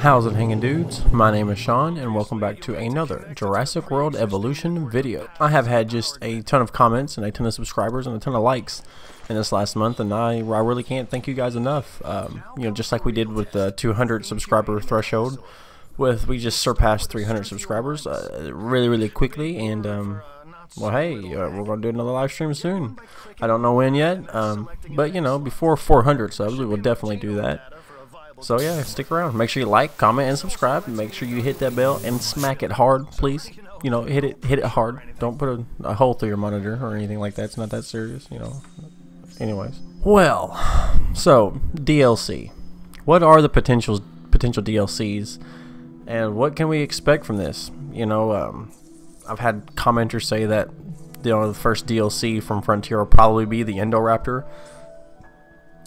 How's it hanging, dudes? My name is Sean and welcome back to another Jurassic World Evolution video. I have had just a ton of comments and a ton of subscribers and a ton of likes in this last month, and I really can't thank you guys enough. Just like we did with the 200 subscriber threshold, we just surpassed 300 subscribers really quickly, and well, hey, we're gonna do another live stream soon. I don't know when yet, but before 400 subs we will definitely do that. So yeah, stick around. Make sure you like, comment, and subscribe. Make sure you hit that bell and smack it hard, please. Hit it hard. Don't put a hole through your monitor or anything like that. It's not that serious, Anyways, well, so DLC. What are the potential DLCs, and what can we expect from this? I've had commenters say that the first DLC from Frontier will probably be the Indoraptor,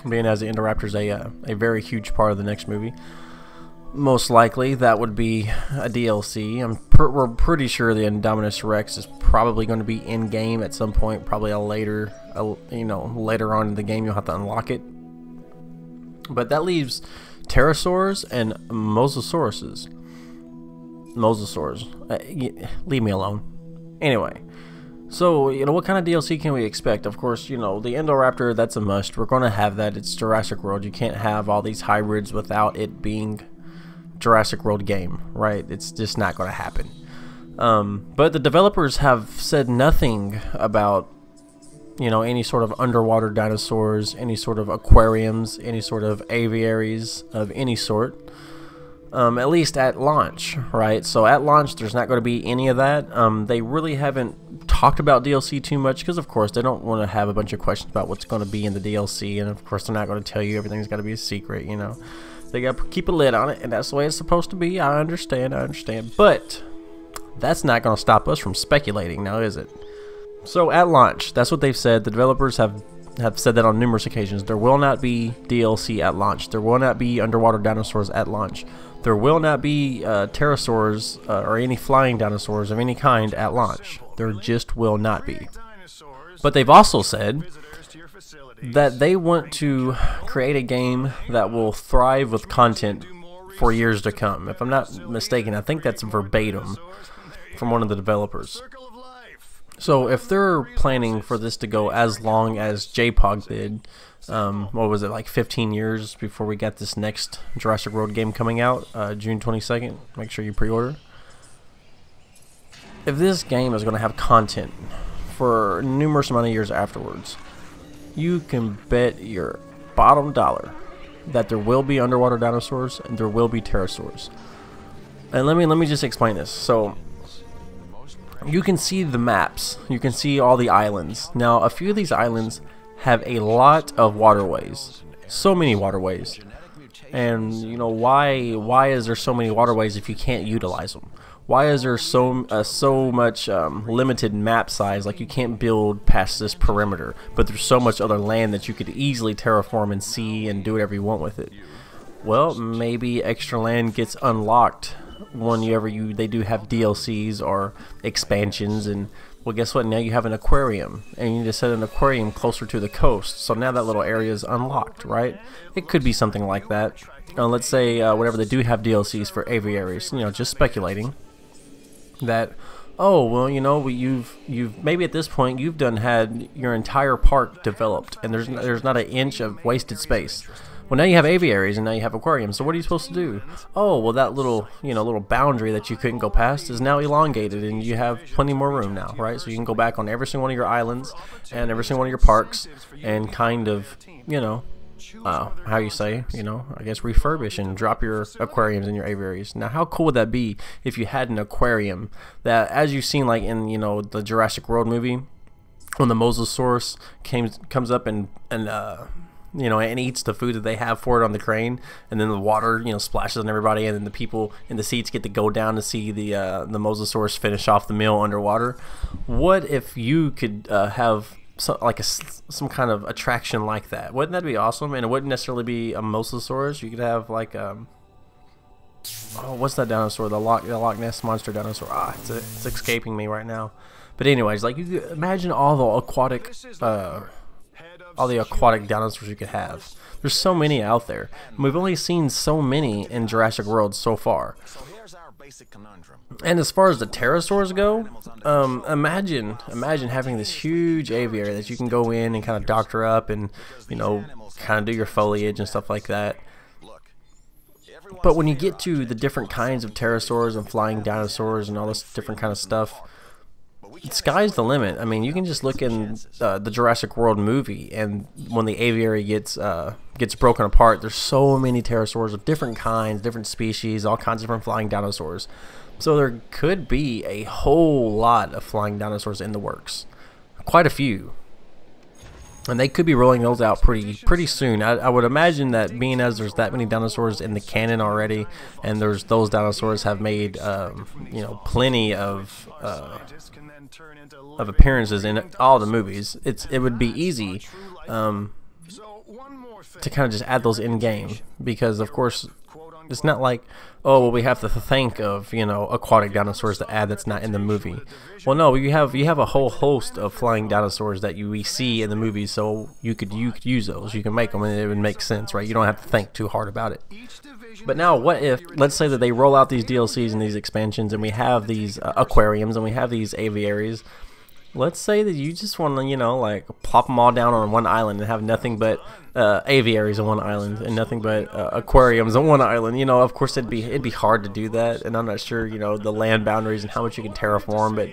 being as the Indoraptor is a very huge part of the next movie. Most likely that would be a DLC. We're pretty sure the Indominus Rex is probably going to be in game at some point, probably later on in the game you'll have to unlock it. But that leaves pterosaurs and mosasauruses. Leave me alone. Anyway, so what kind of DLC can we expect? Of course, the Indoraptor, that's a must. We're going to have that. It's Jurassic World. You can't have all these hybrids without it being Jurassic World game, right? It's just not going to happen. But the developers have said nothing about any sort of underwater dinosaurs, any sort of aquariums, any sort of aviaries of any sort. At least at launch, right? So at launch there's not going to be any of that. They really haven't talked about DLC too much because of course they don't want to have a bunch of questions about what's going to be in the DLC, and of course they're not going to tell you. Everything's got to be a secret, They got to keep a lid on it, and that's the way it's supposed to be. I understand, but that's not going to stop us from speculating now, is it? So at launch, that's what they've said. The developers have said that on numerous occasions. There will not be DLC at launch. There will not be underwater dinosaurs at launch. There will not be pterosaurs or any flying dinosaurs of any kind at launch. There just will not be. But they've also said that they want to create a game that will thrive with content for years to come. If I'm not mistaken, I think that's verbatim from one of the developers. So if they're planning for this to go as long as JPOG did, what was it, like 15 years before we got this next Jurassic World game coming out, June 22nd, make sure you pre-order. If this game is going to have content for numerous amount of years afterwards, you can bet your bottom dollar that there will be underwater dinosaurs and there will be pterosaurs. And let me just explain this. So you can see the maps, you can see all the islands. Now a few of these islands have a lot of waterways, so many waterways, and why is there so many waterways if you can't utilize them? Why is there so much limited map size? Like, you can't build past this perimeter, but there's so much other land that you could easily terraform and see and do whatever you want with it. Well, maybe extra land gets unlocked whenever they do have DLCs or expansions, and well, guess what? Now you have an aquarium, and you need to set an aquarium closer to the coast. So now that little area is unlocked, right? It could be something like that. Let's say whatever they do have DLCs for aviaries. Just speculating that. Oh well, you've maybe at this point you've had your entire park developed, and there's not an inch of wasted space. Well, now you have aviaries and now you have aquariums. So what are you supposed to do? Oh, well, that little boundary that you couldn't go past is now elongated, and you have plenty more room now, right? So you can go back on every single one of your islands and every single one of your parks and kind of, how you say, I guess refurbish and drop your aquariums and your aviaries. Now, how cool would that be if you had an aquarium that, as you've seen like in, the Jurassic World movie, when the Mosasaurus comes up and eats the food that they have for it on the crane, and then the water, splashes on everybody, and then the people in the seats get to go down to see the Mosasaurus finish off the meal underwater. What if you could have some kind of attraction like that? Wouldn't that be awesome? And it wouldn't necessarily be a Mosasaurus. You could have like what's that dinosaur? The Loch Ness monster dinosaur. It's escaping me right now. But anyways, like, you could imagine all the aquatic aquatic dinosaurs you could have. There's so many out there. And we've only seen so many in Jurassic World so far. And as far as the pterosaurs go, imagine having this huge aviary that you can go in and kind of doctor up and, you know, kind of do your foliage and stuff like that. But when you get to the different kinds of pterosaurs and flying dinosaurs and all this different kind of stuff, the sky's the limit. I mean, you can just look in the Jurassic World movie, and when the aviary gets broken apart, there's so many pterosaurs of different kinds, different species, all kinds of different flying dinosaurs. So there could be a whole lot of flying dinosaurs in the works, quite a few, and they could be rolling those out pretty soon. I would imagine that, being as there's that many dinosaurs in the canon already, and those dinosaurs have made you know, plenty of appearances in all the movies. It would be easy to kind of just add those in game, because of course it's not like, oh well, we have to think of, you know, aquatic dinosaurs to add that's not in the movie. Well, no, you have a whole host of flying dinosaurs that we see in the movies, so you could use those. You can make them, and it would make sense, right? You don't have to think too hard about it. But now, what if, let's say that they roll out these DLCs and these expansions, and we have these aquariums and we have these aviaries. Let's say that you just want to, you know, like plop them all down on one island and have nothing but aviaries on one island and nothing but aquariums on one island. You know, of course it'd be hard to do that, and I'm not sure, you know, the land boundaries and how much you can terraform. But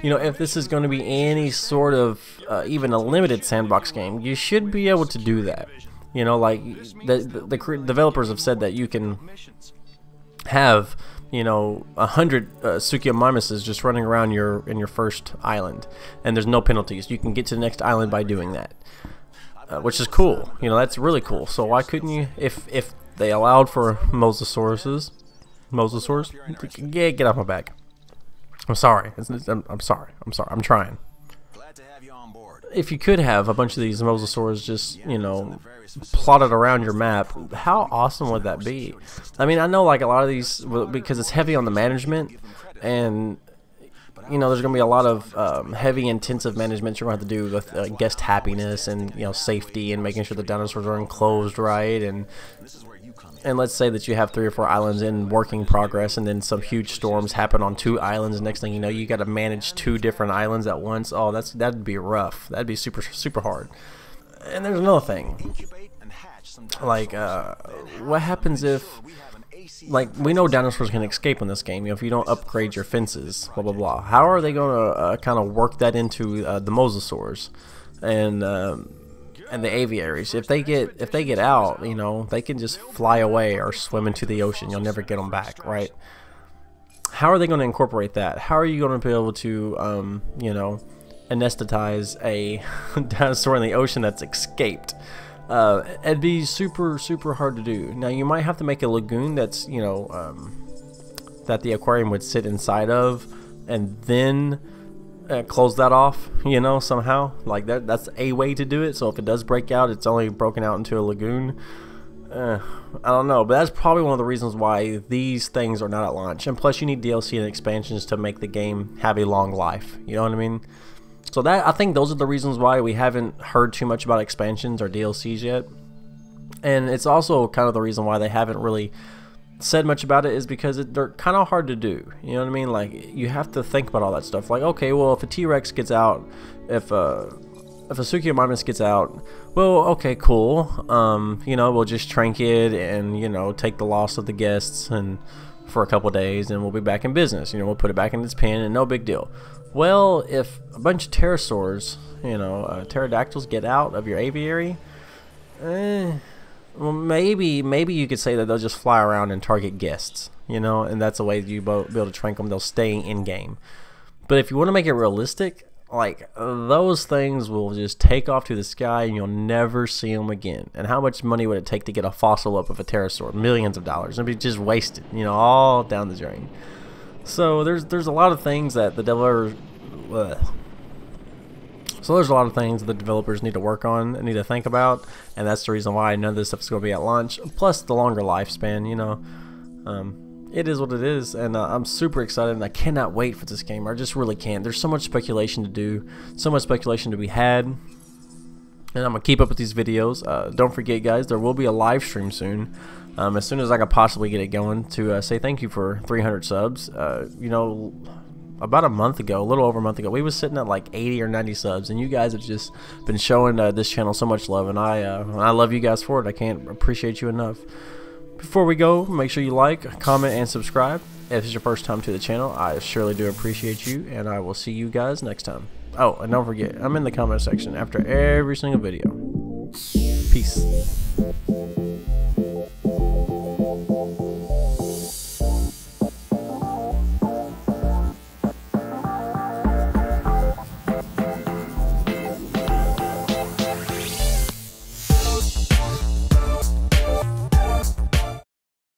you know, if this is going to be any sort of even a limited sandbox game, you should be able to do that. You know, like the developers have said that you can have, you know, 100 Suchomimuses just running around in your first island, and there's no penalties. You can get to the next island by doing that, which is cool. You know, that's really cool. So why couldn't you, if they allowed for mosasaurs? Yeah, get off my back. I'm sorry. I'm sorry. I'm trying. If you could have a bunch of these mosasaurs just, you know, plotted around your map, how awesome would that be? I mean, I know like a lot of these, because it's heavy on the management, and you know, there's going to be a lot of heavy intensive management you're going to have to do with guest happiness and, you know, safety and making sure the dinosaurs are enclosed right, and let's say that you have 3 or 4 islands in working progress, and then some huge storms happen on 2 islands. Next thing you know, you got to manage 2 different islands at once. Oh, that'd be rough. That'd be super hard. And there's another thing, like what happens if, like, we know dinosaurs can escape in this game, you know, if you don't upgrade your fences, blah blah blah. How are they going to kind of work that into the mosasaurs and the aviaries? If they get out, you know, they can just fly away or swim into the ocean. You'll never get them back, right? How are they going to incorporate that? How are you going to be able to you know, anesthetize a dinosaur in the ocean that's escaped? It'd be super hard to do. Now you might have to make a lagoon that's, you know, that the aquarium would sit inside of, and then close that off, you know, somehow. Like that's a way to do it. So if it does break out, it's only broken out into a lagoon. I don't know, but that's probably one of the reasons why these things are not at launch. And plus you need DLC and expansions to make the game have a long life, you know what I mean? So I think those are the reasons why we haven't heard too much about expansions or DLCs yet. And it's also kind of the reason why they haven't really said much about it, is because they're kind of hard to do. You know what I mean? Like, you have to think about all that stuff. Like, okay, well, if a T-Rex gets out, if a Suchomimus gets out, well, okay, cool. You know, we'll just trank it and, you know, take the loss of the guests and for a couple days, and we'll be back in business. You know, we'll put it back in its pen and no big deal. Well, if a bunch of pterosaurs, you know, pterodactyls get out of your aviary, well, maybe you could say that they'll just fly around and target guests, you know, and that's a way you be able to trank them. They'll stay in game. But if you want to make it realistic, like, those things will just take off to the sky and you'll never see them again. And how much money would it take to get a fossil up of a pterosaur? Millions of dollars. It'd be just wasted, you know, all down the drain. So there's a lot of things that the developers need to work on and need to think about, and that's the reason why none of this stuff is going to be at launch. Plus the longer lifespan, you know. It is what it is, and I'm super excited, and I cannot wait for this game. I just really can't. There's so much speculation to do, so much speculation to be had. and I'm gonna keep up with these videos. Don't forget, guys, there will be a live stream soon, as soon as I could possibly get it going, to say thank you for 300 subs. You know, about a month ago, a little over a month ago, we was sitting at like 80 or 90 subs, and you guys have just been showing this channel so much love, and I love you guys for it. I can't appreciate you enough. Before we go, make sure you like, comment, and subscribe. If it's your first time to the channel, I surely do appreciate you, and I will see you guys next time. Oh, and don't forget, I'm in the comment section after every single video. Peace.